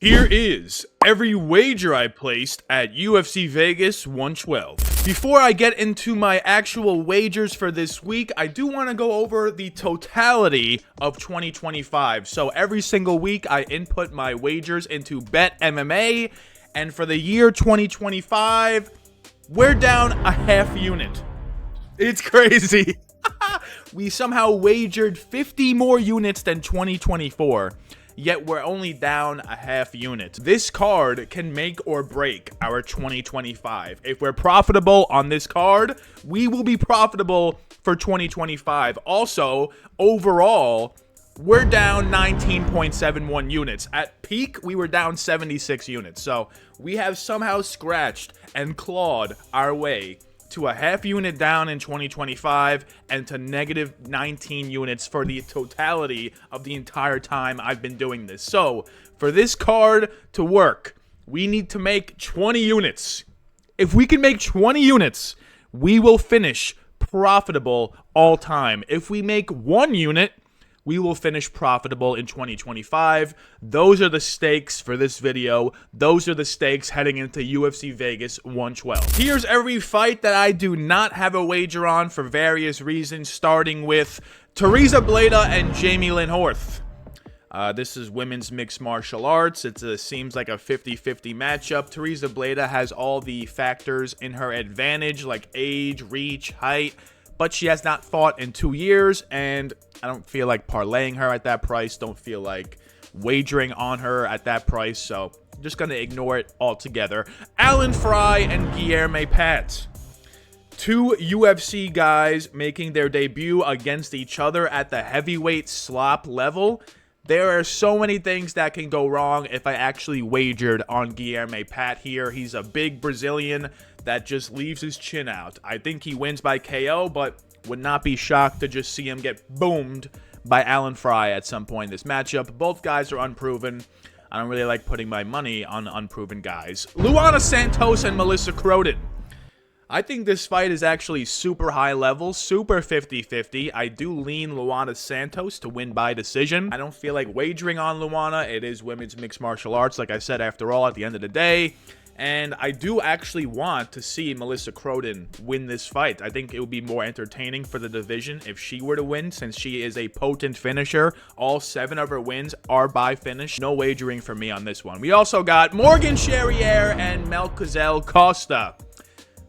Here is every wager I placed at UFC Vegas 112. Before I get into my actual wagers for this week, I do want to go over the totality of 2025. So every single week, I input my wagers into Bet MMA, and for the year 2025, we're down a half unit. It's crazy. We somehow wagered 50 more units than 2024. Yet we're only down a half unit. This card can make or break our 2025. If we're profitable on this card, we will be profitable for 2025. Also, overall, we're down 19.71 units. At peak, we were down 76 units. So we have somehow scratched and clawed our way to a half unit down in 2025 and to negative 19 units for the totality of the entire time I've been doing this. So for this card to work, we need to make 20 units. If we can make 20 units, we will finish profitable all time. If we make 1 unit, we will finish profitable in 2025. Those are the stakes for this video. Those are the stakes heading into UFC Vegas 112. Here's every fight that I do not have a wager on for various reasons, starting with Teresa Bleda and Jamie Lynn Horth. This is women's mixed martial arts. It seems like a 50-50 matchup. Teresa Bleda has all the factors in her advantage, like age, reach, height, but she has not fought in 2 years, and I don't feel like parlaying her at that price. Don't feel like wagering on her at that price, so I'm just going to ignore it altogether. Alan Fry and Guilherme Pat. 2 UFC guys making their debut against each other at the heavyweight slop level. There are so many things that can go wrong if I actually wagered on Guilherme Pat here. He's a big Brazilian that just leaves his chin out. I think he wins by KO, but would not be shocked to just see him get boomed by Alan Fry at some point in this matchup. Both guys are unproven. I don't really like putting my money on unproven guys. Luana Santos and Melissa Croden. I think this fight is actually super high level, super 50-50. I do lean Luana Santos to win by decision. I don't feel like wagering on Luana. It is women's mixed martial arts, like I said, after all, at the end of the day. And I do actually want to see Melissa Croden win this fight. I think it would be more entertaining for the division if she were to win, since she is a potent finisher. All 7 of her wins are by finish. No wagering for me on this one. We also got Morgan Charrier and Melquizael Costa.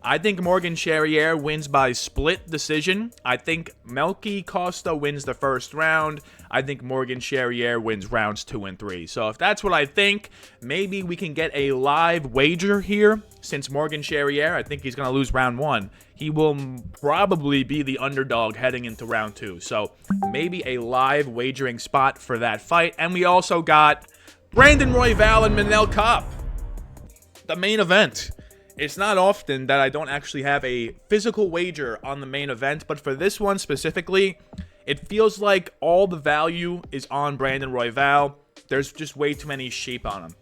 I think Morgan Charrier wins by split decision. I think Melky Costa wins the first round. I think Morgan Charrier wins rounds 2 and 3. So if that's what I think, maybe we can get a live wager here. Since Morgan Charrier, I think he's going to lose round 1. He will probably be the underdog heading into round 2. So maybe a live wagering spot for that fight. And we also got Brandon Royval and Manel Kape. The main event. It's not often that I don't actually have a physical wager on the main event, but for this one specifically, it feels like all the value is on Brandon Royval. There's just way too many sheep on him.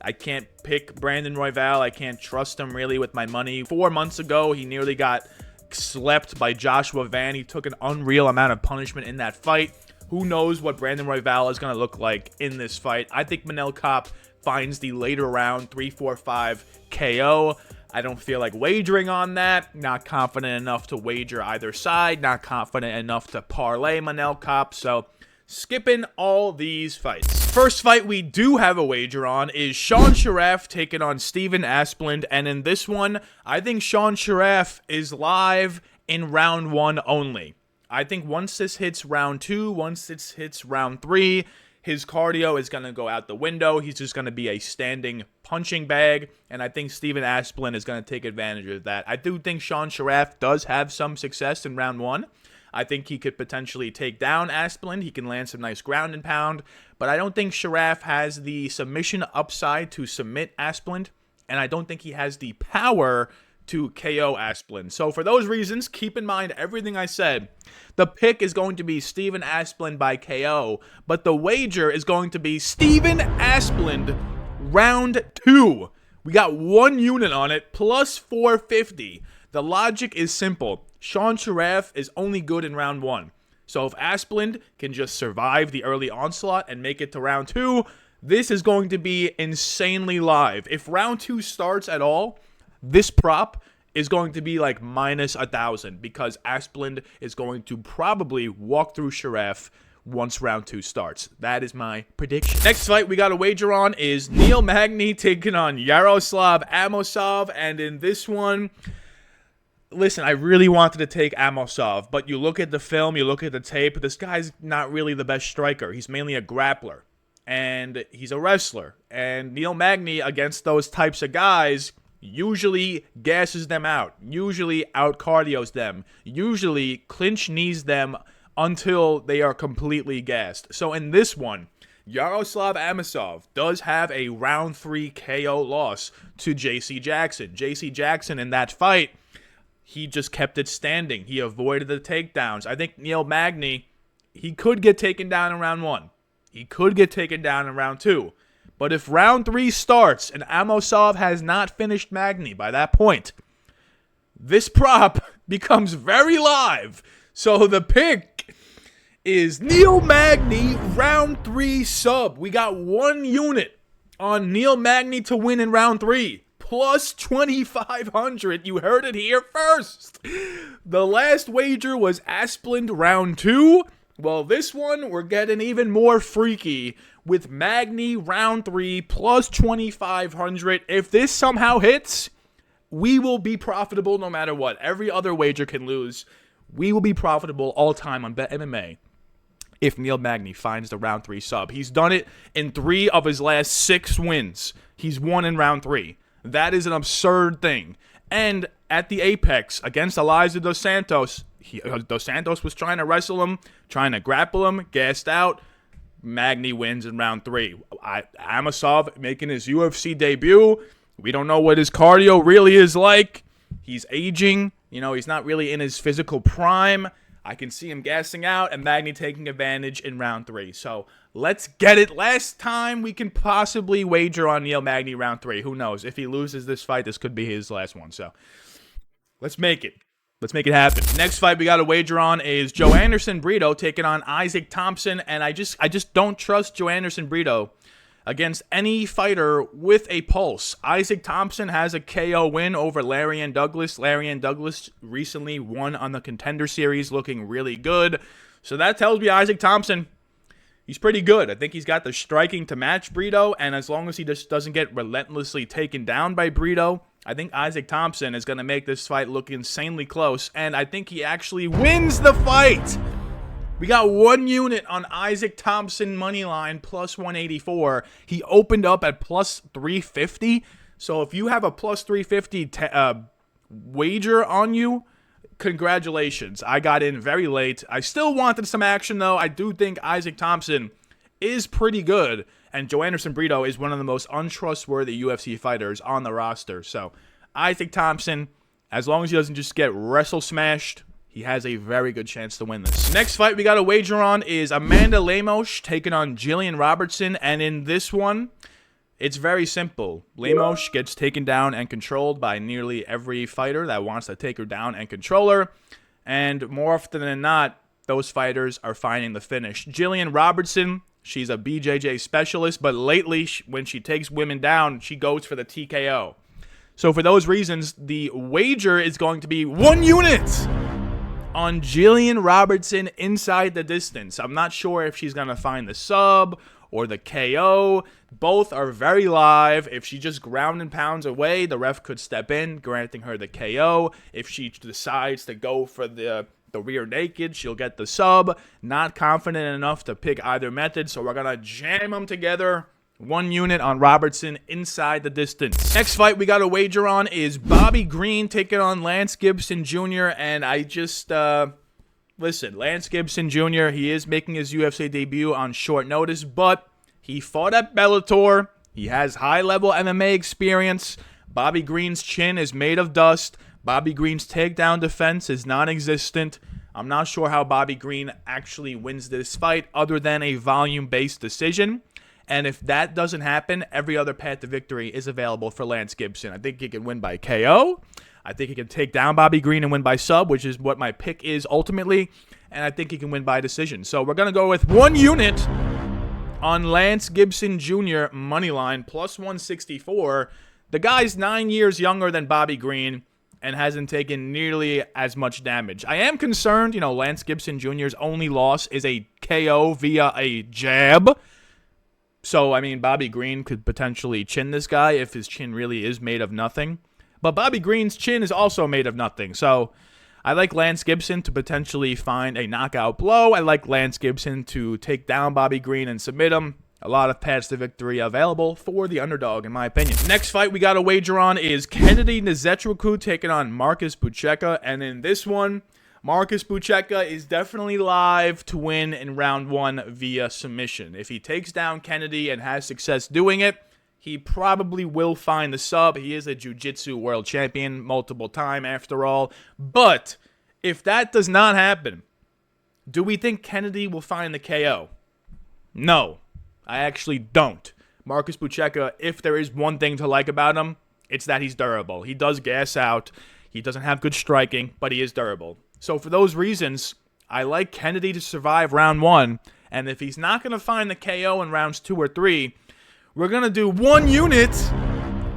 I can't pick Brandon Royval. I can't trust him really with my money. 4 months ago, he nearly got slept by Joshua Van. He took an unreal amount of punishment in that fight. Who knows what Brandon Royval is going to look like in this fight. I think Manel Kape finds the later round 3-4-5 KO. I don't feel like wagering on that. Not confident enough to wager either side. Not confident enough to parlay Manel Kape. So skipping all these fights. First fight we do have a wager on is Sean Sharaf taking on Steven Asplund. And in this one, I think Sean Sharaf is live in round 1 only. I think once this hits round 2, once this hits round 3, his cardio is going to go out the window. He's just going to be a standing punching bag, and I think Steven Asplund is going to take advantage of that. I do think Sean Sharaf does have some success in round 1. I think he could potentially take down Asplund. He can land some nice ground and pound, but I don't think Sharaf has the submission upside to submit Asplund, and I don't think he has the power to KO Asplund. So for those reasons, keep in mind everything I said. The pick is going to be Steven Asplund by KO, but the wager is going to be Steven Asplund round 2. We got 1 unit on it, plus 450. The logic is simple. Sean Sharaf is only good in round 1. So if Asplund can just survive the early onslaught and make it to round 2, This is going to be insanely live. If round 2 starts at all, this prop is going to be like minus 1,000 because Asplund is going to probably walk through Sharaf once round 2 starts. That is my prediction. Next fight we got a wager on is Neil Magny taking on Yaroslav Amosov. And in this one, listen, I really wanted to take Amosov, but you look at the film, you look at the tape, this guy's not really the best striker. He's mainly a grappler, and he's a wrestler. And Neil Magny, against those types of guys, usually gasses them out, usually out-cardios them, usually clinch knees them until they are completely gassed. So in this one, Yaroslav Amosov does have a round 3 KO loss to JC Jackson. JC Jackson in that fight, he just kept it standing. He avoided the takedowns. I think Neil Magny, he could get taken down in round 1. He could get taken down in round 2. But if round 3 starts and Amosov has not finished Magny by that point, this prop becomes very live. So the pick is Neil Magny round 3 sub. We got 1 unit on Neil Magny to win in round 3. Plus 2,500. You heard it here first. The last wager was Asplund round 2. Well, this one, we're getting even more freaky with Magny round 3 plus 2,500. If this somehow hits, we will be profitable no matter what. Every other wager can lose. We will be profitable all time on Bet MMA if Neil Magny finds the round 3 sub. He's done it in 3 of his last 6 wins. He's won in round 3. That is an absurd thing. And at the Apex against Eliza Dos Santos, Dos Santos was trying to wrestle him, trying to grapple him, gassed out. Magny wins in round 3. Amosov making his UFC debut. We don't know what his cardio really is like. He's aging. You know, he's not really in his physical prime. I can see him gassing out and Magny taking advantage in round 3. So let's get it. Last time we can possibly wager on Neil Magny round 3. Who knows? If he loses this fight, this could be his last one. So let's make it. Let's make it happen. Next fight we got to wager on is Joe Anderson Brito taking on Isaac Thomson. And I just don't trust Joe Anderson Brito against any fighter with a pulse. Isaac Thomson has a KO win over Larian Douglas. Larian Douglas recently won on the Contender Series, looking really good. So that tells me Isaac Thomson, he's pretty good. I think he's got the striking to match Brito, and as long as he just doesn't get relentlessly taken down by Brito, I think Isaac Thomson is going to make this fight look insanely close, and I think he actually wins the fight. We got 1 unit on Isaac Thomson moneyline plus 184. He opened up at plus 350. So if you have a plus 350 wager on you, congratulations. I got in very late. I still wanted some action, though. I do think Isaac Thomson is pretty good. And Joe Anderson Brito is one of the most untrustworthy UFC fighters on the roster. So Isaac Thomson, as long as he doesn't just get wrestle smashed, he has a very good chance to win this. Next fight we got a wager on is Amanda Lemos taking on Gillian Robertson. And in this one, it's very simple. Lemos gets taken down and controlled by nearly every fighter that wants to take her down and control her. And more often than not, those fighters are finding the finish. Gillian Robertson, she's a BJJ specialist, but lately, when she takes women down, she goes for the TKO. So for those reasons, the wager is going to be 1 unit on Gillian Robertson inside the distance. I'm not sure if she's going to find the sub or the KO. Both are very live. If she just ground and pounds away, the ref could step in, granting her the KO. If she decides to go for the rear naked, she'll get the sub. Not confident enough to pick either method, so we're going to jam them together. 1 unit on Robertson inside the distance. Next fight we got a wager on is Bobby Green taking on Lance Gibson Jr. And I just, listen, Lance Gibson Jr., he is making his UFC debut on short notice, but he fought at Bellator. He has high-level MMA experience. Bobby Green's chin is made of dust. Bobby Green's takedown defense is non-existent. I'm not sure how Bobby Green actually wins this fight other than a volume-based decision. And if that doesn't happen, every other path to victory is available for Lance Gibson. I think he can win by KO. I think he can take down Bobby Green and win by sub, which is what my pick is ultimately. And I think he can win by decision. So we're going to go with 1 unit on Lance Gibson Jr. moneyline plus 164. The guy's 9 years younger than Bobby Green and hasn't taken nearly as much damage. I am concerned, Lance Gibson Jr.'s only loss is a KO via a jab. So, Bobby Green could potentially chin this guy if his chin really is made of nothing. But Bobby Green's chin is also made of nothing. So, I like Lance Gibson to potentially find a knockout blow. I like Lance Gibson to take down Bobby Green and submit him. A lot of paths to victory available for the underdog, in my opinion. Next fight we got to wager on is Kennedy Nzechukwu taking on Marcus Buchecha. And in this one, Marcus Buchecha is definitely live to win in round 1 via submission. If he takes down Kennedy and has success doing it, he probably will find the sub. He is a jiu-jitsu world champion multiple time after all. But if that does not happen, do we think Kennedy will find the KO? No. I actually don't. Marcus Buchecha, if there is one thing to like about him, it's that he's durable. He does gas out. He doesn't have good striking, but he is durable. So for those reasons, I like Kennedy to survive round 1. And if he's not going to find the KO in rounds 2 or 3, we're going to do 1 unit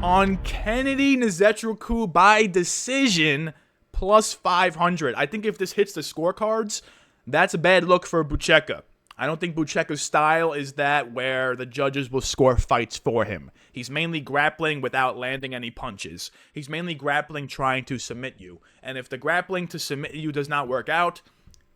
on Kennedy Nzechukwu by decision plus 500. I think if this hits the scorecards, that's a bad look for Buchecha. I don't think Buchecha's style is that where the judges will score fights for him. He's mainly grappling without landing any punches. He's mainly grappling trying to submit you. And if the grappling to submit you does not work out,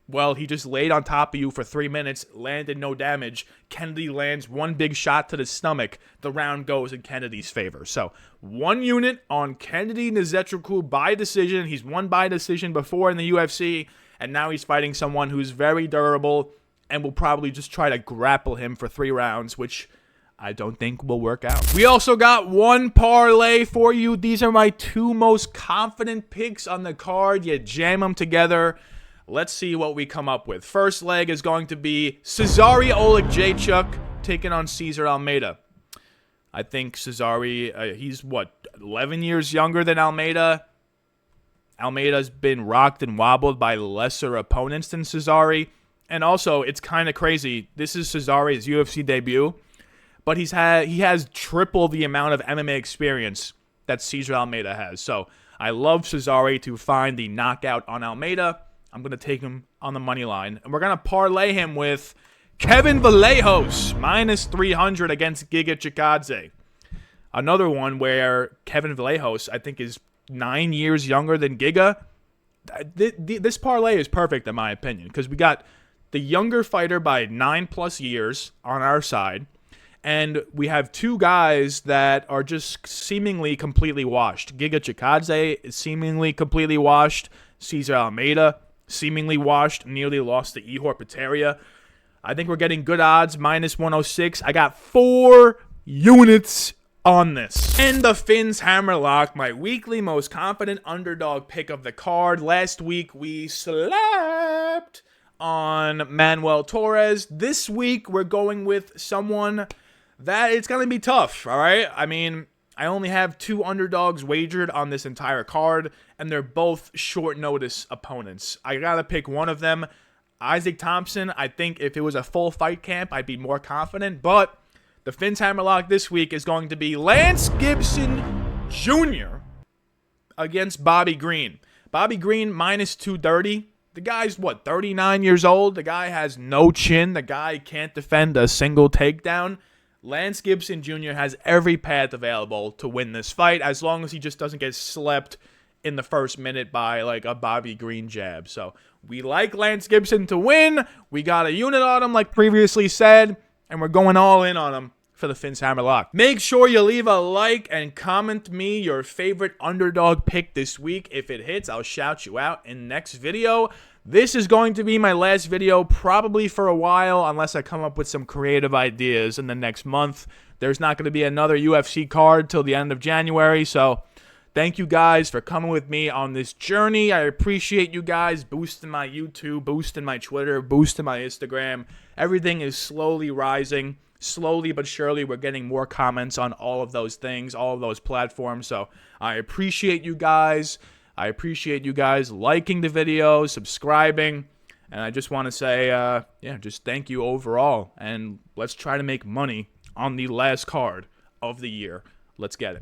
well, he just laid on top of you for 3 minutes, landed no damage. Kennedy lands 1 big shot to the stomach. The round goes in Kennedy's favor. So 1 unit on Kennedy Nzechukwu by decision. He's won by decision before in the UFC, and now he's fighting someone who's very durable and will probably just try to grapple him for 3 rounds, which I don't think will work out. We also got 1 parlay for you. These are my 2 most confident picks on the card. You jam them together. Let's see what we come up with. First leg is going to be Cezary Oleksiejczuk taking on Cezary Almeida. I think Cezary, he's 11 years younger than Almeida. Almeida's been rocked and wobbled by lesser opponents than Cezary. And also, it's kind of crazy. This is Cezary's UFC debut, but he has triple the amount of MMA experience that Cezary Almeida has. So I love Cezary to find the knockout on Almeida. I'm going to take him on the money line. And we're going to parlay him with Kevin Vallejos, minus 300 against Giga Chikadze. Another one where Kevin Vallejos, I think, is 9 years younger than Giga. This parlay is perfect, in my opinion, because we got the younger fighter by 9+ years on our side, and we have 2 guys that are just seemingly completely washed. Giga Chikadze is seemingly completely washed. Cezary Almeida, seemingly washed, nearly lost to Ihor Peteria. I think we're getting good odds, minus 106. I got 4 units on this. And the Finz Hammerlock, my weekly most confident underdog pick of the card. Last week we slapped on Manuel Torres. This week we're going with someone that it's going to be tough, all right? I only have 2 underdogs wagered on this entire card, and they're both short notice opponents. I got to pick one of them. Isaac Thomson, I think if it was a full fight camp, I'd be more confident, but the Finz Hammerlock this week is going to be Lance Gibson Jr. against Bobby Green. Bobby Green minus 230. The guy's, 39 years old? The guy has no chin. The guy can't defend a single takedown. Lance Gibson Jr. has every path available to win this fight as long as he just doesn't get slept in the first minute by, a Bobby Green jab. So we like Lance Gibson to win. We got a unit on him, like previously said, and we're going all in on him for the Finz Hammerlock. Make sure you leave a like and comment me your favorite underdog pick this week. If it hits, I'll shout you out in the next video. This is going to be my last video probably for a while unless I come up with some creative ideas in the next month. There's not going to be another UFC card till the end of January, so thank you guys for coming with me on this journey. I appreciate you guys boosting my YouTube, boosting my Twitter, boosting my Instagram. Everything is slowly rising. Slowly but surely, we're getting more comments on all of those things, all of those platforms. So I appreciate you guys. I appreciate you guys liking the video, subscribing, And I just want to say, yeah, just thank you overall. And let's try to make money on the last card of the year. Let's get it.